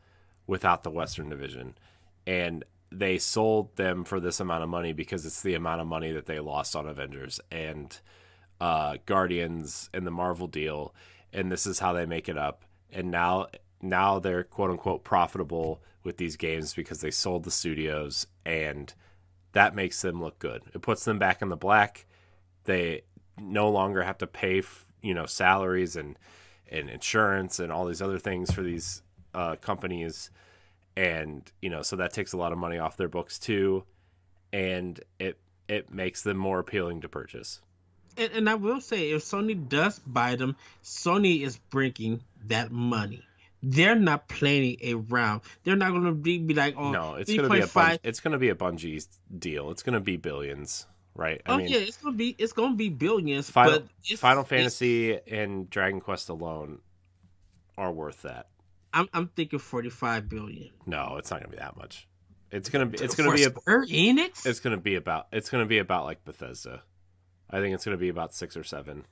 without the Western division. And they sold them for this amount of money because it's the amount of money that they lost on Avengers and Guardians and the Marvel deal, and this is how they make it up. And now they're quote unquote profitable with these games because they sold the studios, and that makes them look good. It puts them back in the black. They no longer have to pay salaries and insurance and all these other things for these companies, and so that takes a lot of money off their books too, and it makes them more appealing to purchase. And I will say, if Sony does buy them, Sony is bringing that money. They're not playing around. They're not going to be like, oh, no, it's going to be a Bungie deal. It's going to be billions, right? I mean, it's going to be billions. Final Fantasy and Dragon Quest alone are worth that. I'm thinking 45 billion. No, it's not going to be that much. It's going to be Square Enix. It's going to be about like Bethesda. I think it's going to be about 6 or 7.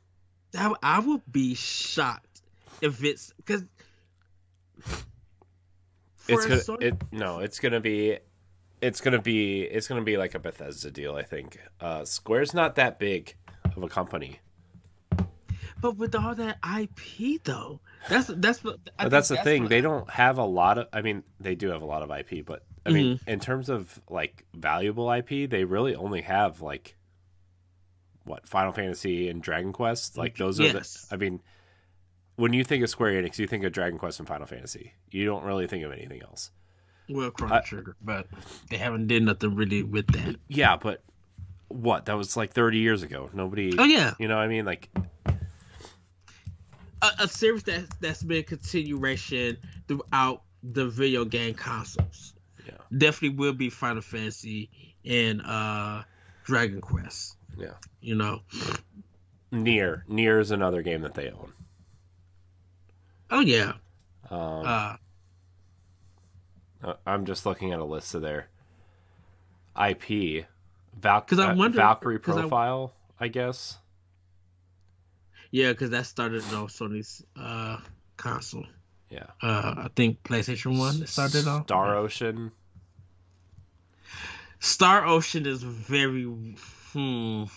I would be shocked if it's because it's going to be like a Bethesda deal. I think Square's not that big of a company. But with all that IP though, that's the thing. They don't have a lot of. I mean, they do have a lot of IP, but I mean, in terms of like valuable IP, they really only have like Final Fantasy and Dragon Quest. Like those are I mean, when you think of Square Enix, you think of Dragon Quest and Final Fantasy. You don't really think of anything else. Well, Chrono Trigger, but they haven't did nothing really with that. Yeah, but that was like 30 years ago. Nobody. Oh yeah. You know what I mean? Like a series that's been a continuation throughout the video game consoles. Yeah. Definitely will be Final Fantasy and Dragon Quest. Yeah. Nier is another game that they own. Oh yeah. I'm just looking at a list of their IP. Valkyrie Profile, I guess. Yeah, because that started on Sony's console. Yeah. I think PlayStation 1 started on. Star Ocean. Star Ocean is very. I'm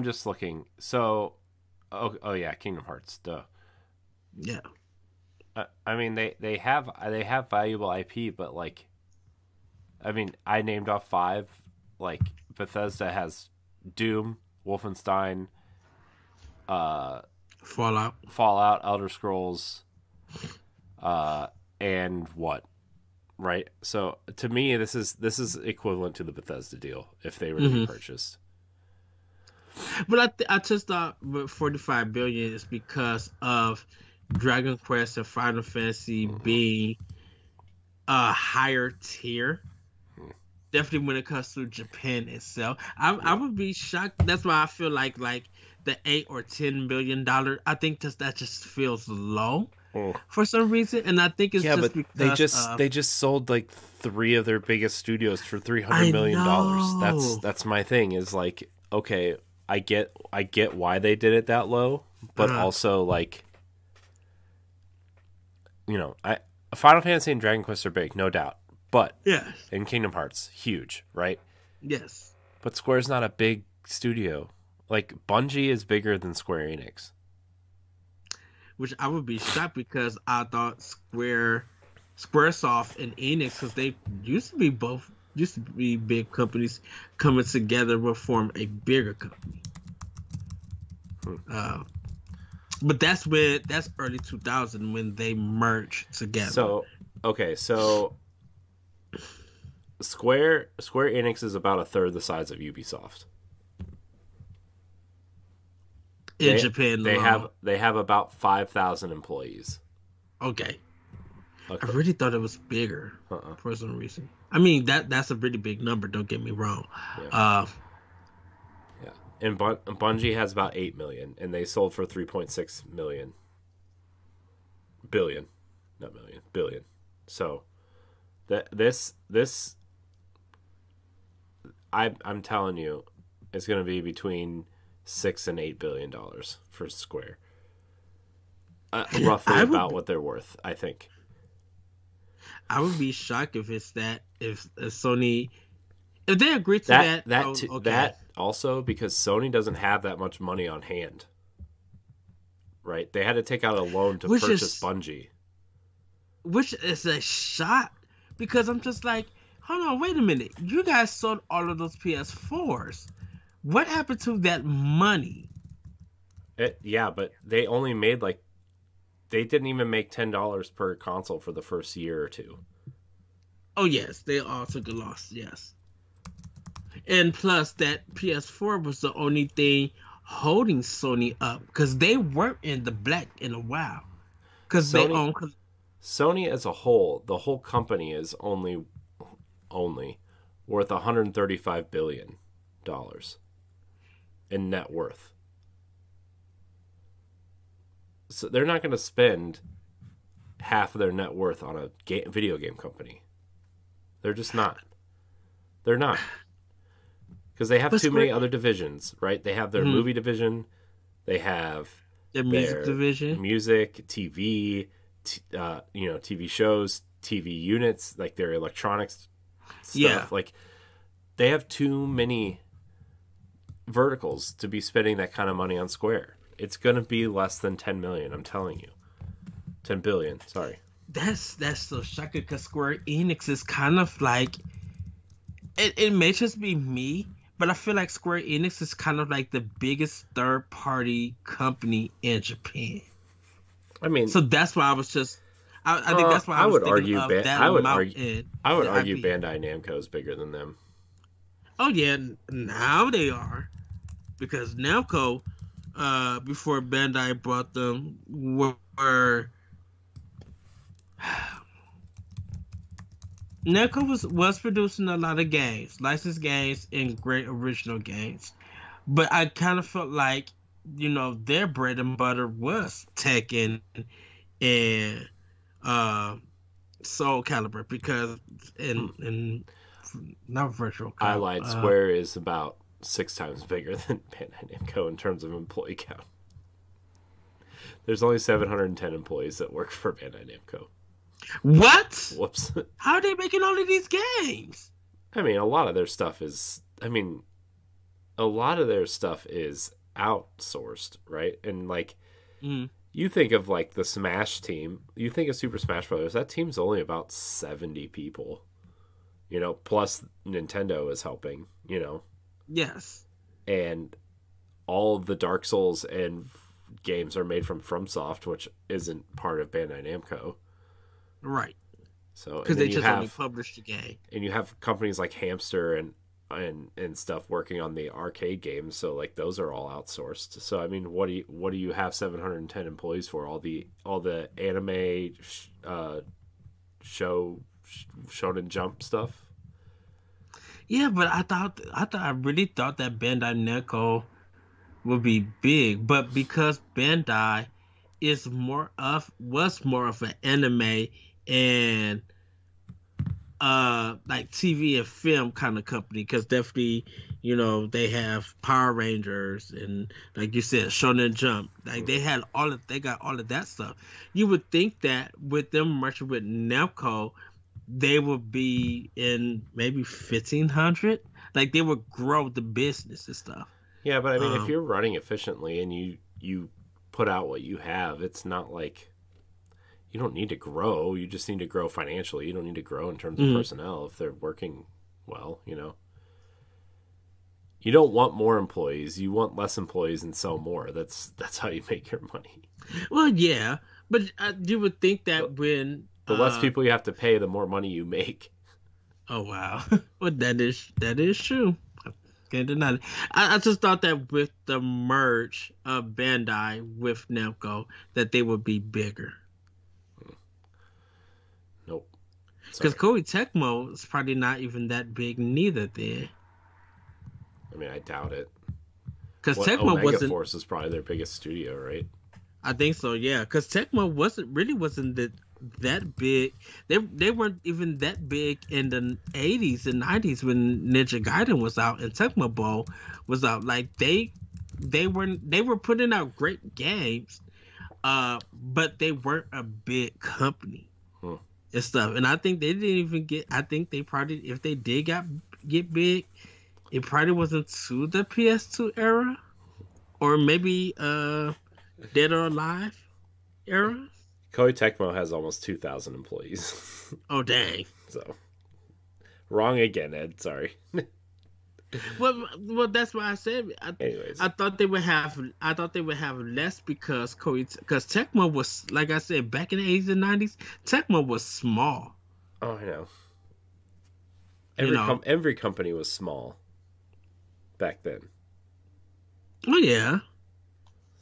just looking. So, oh yeah, Kingdom Hearts. Duh. Yeah. I mean, they have valuable IP, but like, I mean, I named off 5. Like Bethesda has Doom, Wolfenstein, Fallout, Elder Scrolls, and what? Right. So to me, this is equivalent to the Bethesda deal if they were to be purchased. But I just thought 45 billion is because of Dragon Quest and Final Fantasy being a higher tier definitely when it comes to Japan itself. I would be shocked. That's why I feel like the $8 or $10 billion. I think that just feels low Oh. for some reason, and I think it's Yeah, just but they because just of they just sold like 3 of their biggest studios for I $300 million. know. That's my thing. Is like, okay, I get why they did it that low, but Uh, also like, I Final Fantasy and Dragon Quest are big, no doubt, but yes, and Kingdom Hearts huge, right? yes. But Square's not a big studio. Like Bungie is bigger than Square Enix. Which I would be shocked because I thought Squaresoft and Enix, because they used to be big companies coming together will form a bigger company. Uh, but that's early 2000 when they merged together. So, okay, so Square Enix is about a third the size of Ubisoft. In Japan, they have about 5,000 employees. Okay. Okay. I really thought it was bigger for some reason. I mean that's a really big number. Don't get me wrong. Yeah. Yeah. And Bungie has about 8 million, and they sold for 3.6 billion, not million, billion. So this I'm telling you, it's going to be between $6 and $8 billion for Square. Roughly about what they're worth, I think. I would be shocked if it's that if Sony if they agree to that. okay. That also because Sony doesn't have that much money on hand. Right? They had to take out a loan to purchase Bungie. Which is a shock because I'm just like, hold on, wait a minute. You guys sold all of those PS4s. What happened to that money? Yeah, but they only made they didn't even make $10 per console for the first year or two. Oh yes, they all took a loss. Yes, and plus that PS4 was the only thing holding Sony up because they weren't in the black in a while. Because they own Sony as a whole, the whole company is only worth $135 billion in net worth. So they're not going to spend half of their net worth on a video game company. They're just not. They're not. Because they have too many other divisions, right? They have their movie division. They have their music division. Music, TV, TV shows, TV units, like their electronics stuff. Yeah. Like, they have too many verticals to be spending that kind of money on Square. It's going to be less than 10 million, I'm telling you. 10 billion, sorry. That's so shocking because Square Enix is kind of like... It may just be me, but I feel like Square Enix is kind of like the biggest third-party company in Japan. I mean... So that's why I was just... I think that's why I was thinking of that I would argue Bandai Namco is bigger than them. Oh, yeah, now they are. Because Namco... before Bandai bought them, were Namco was producing a lot of games, licensed games, and great original games. But I kind of felt like, their bread and butter was Tekken and Soul Calibur because in not Virtual Cop. I lied. Square is about 6 times bigger than Bandai Namco in terms of employee count. There's only 710 employees that work for Bandai Namco. What? Whoops. How are they making all of these games? I mean, a lot of their stuff is outsourced, right? And you think of the Smash team, you think of Super Smash Brothers, that team's only about 70 people. Plus Nintendo is helping, Yes. And all of the Dark Souls and games are made from FromSoft, which isn't part of Bandai Namco. Right. So because they just only published the game. And you have companies like Hamster and stuff working on the arcade games, so those are all outsourced. So I mean, what do you have 710 employees for? All the anime Shonen Jump stuff? Yeah, but I really thought that Bandai Namco would be big, but because Bandai was more of an anime and like TV and film kind of company, because definitely, they have Power Rangers and, like you said, Shonen Jump. Like they got all of that stuff. You would think that with them merging with Namco, they would be in maybe 1,500. Like they would grow the business and stuff. Yeah, but I mean, if Um, you're running efficiently and you put out what you have, it's not like you don't need to grow. You just need to grow financially. You don't need to grow in terms of mhm. personnel if they're working well. You don't want more employees. You want less employees and sell more. That's how you make your money. Well, yeah, but you would think The, that when the less people you have to pay, the more money you make. oh wow, well that is true. Can't deny it. I just thought that with the merge of Bandai with Namco, that they would be bigger. Nope. Because Sorry. Koei Tecmo is probably not even that big neither. Then, I mean, I doubt it. because What Tecmo Omega wasn't. Force is probably their biggest studio, right? I think so. Yeah, because Tecmo wasn't that big. They weren't even that big in the 80s and 90s when Ninja Gaiden was out and Tecmo Bowl was out. Like they were putting out great games, but they weren't a big company Hmm. and stuff. And I think they didn't even get. I think they probably, if they did get big, it probably wasn't to the PS2 era, or maybe Dead or Alive era. Koei Tecmo has almost 2,000 employees. Oh dang. So, wrong again, Ed. Sorry. Well, that's why I said Anyways. I thought they would have. I thought they would have less because Tecmo was, like I said, back in the 80s and 90s. Tecmo was small. Oh, I know. You know. Every company was small back then. Oh yeah,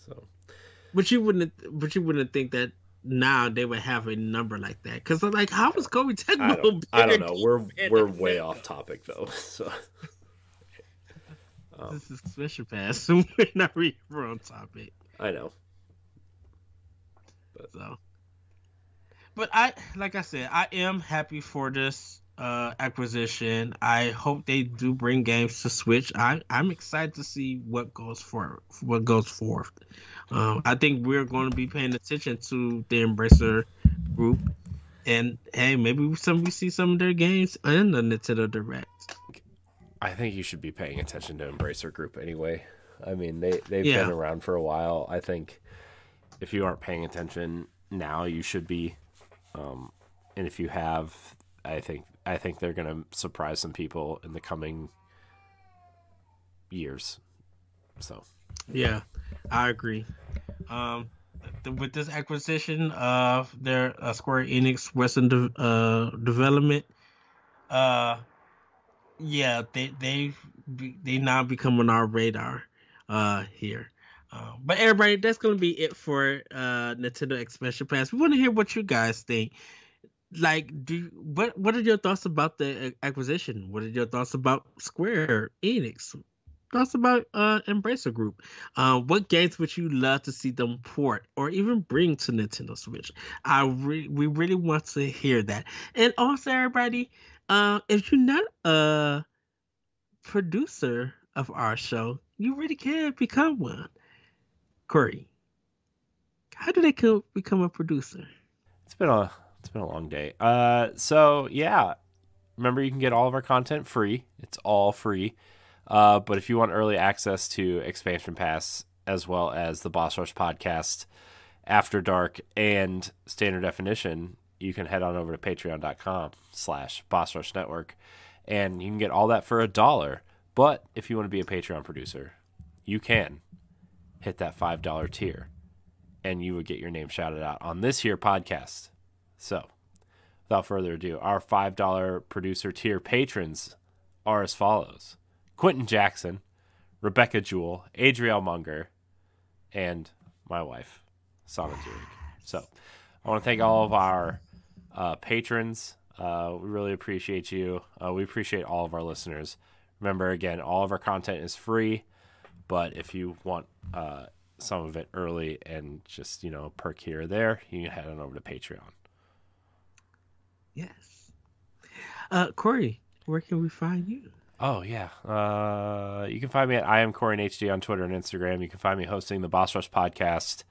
So, but you wouldn't. But you wouldn't think that now they would have a number like that. Because like, how was Koei Tecmo? I don't know. bigger We're than way Namco? off topic though. So, This is Special Pass, so we're not really on topic. I know. So, but like I said, I am happy for this acquisition. I hope they do bring games to Switch. I'm excited to see what goes forth. I think we're going to be paying attention to the Embracer group, and hey, maybe we see some of their games in the Nintendo Direct. I think you should be paying attention to Embracer Group anyway. I mean, they've Yeah. been around for a while. I think if you aren't paying attention now, you should be. And if you have, I think they're going to surprise some people in the coming years. So, Yeah, I agree. With this acquisition of their Square Enix Western development, yeah, they now become on our radar here. But everybody, that's gonna be it for Nintendo Expansion Pass. We want to hear what you guys think. Like, what are your thoughts about the acquisition? What are your thoughts about Square Enix? Thoughts about Embracer Group? What games would you love to see them port or even bring to Nintendo Switch? We really want to hear that. And also, everybody, if you're not a producer of our show, you really can become one. Corey, how do they become a producer? it's been a long day. So yeah, remember you can get all of our content free. It's all free. But if you want early access to Expansion Pass as well as the Boss Rush podcast, After Dark, and Standard Definition, you can head on over to patreon.com/Boss Rush Network, and you can get all that for $1. But if you want to be a Patreon producer, you can hit that $5 tier, and you would get your name shouted out on this here podcast. So, without further ado, our $5 producer tier patrons are as follows: Quentin Jackson, Rebecca Jewell, Adriel Munger, and my wife, Sana Zurich. So, I want to thank all of our patrons. We really appreciate you. We appreciate all of our listeners. Remember, again, all of our content is free, but if you want some of it early and just, a perk here or there, you can head on over to Patreon. Yes. Corey, where can we find you? Oh, yeah. You can find me at I am Corey HD on Twitter and Instagram. You can find me hosting the Boss Rush podcast.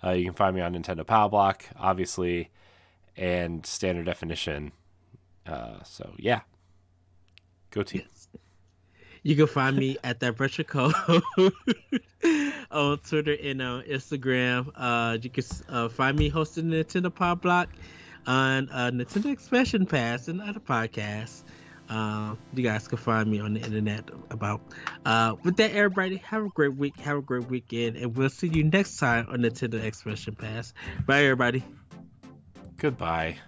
You can find me on Nintendo Power Block, obviously, and Standard Definition. So, yeah. Go team. Yes. You can find me at that Retro Code on Twitter and on Instagram. You can find me hosting the Nintendo Power Block on Nintendo Expansion Pass and other podcasts. You guys can find me on the internet about. With that, everybody, have a great week, have a great weekend, and we'll see you next time on Nintendo Expansion Pass. Bye, everybody. Goodbye.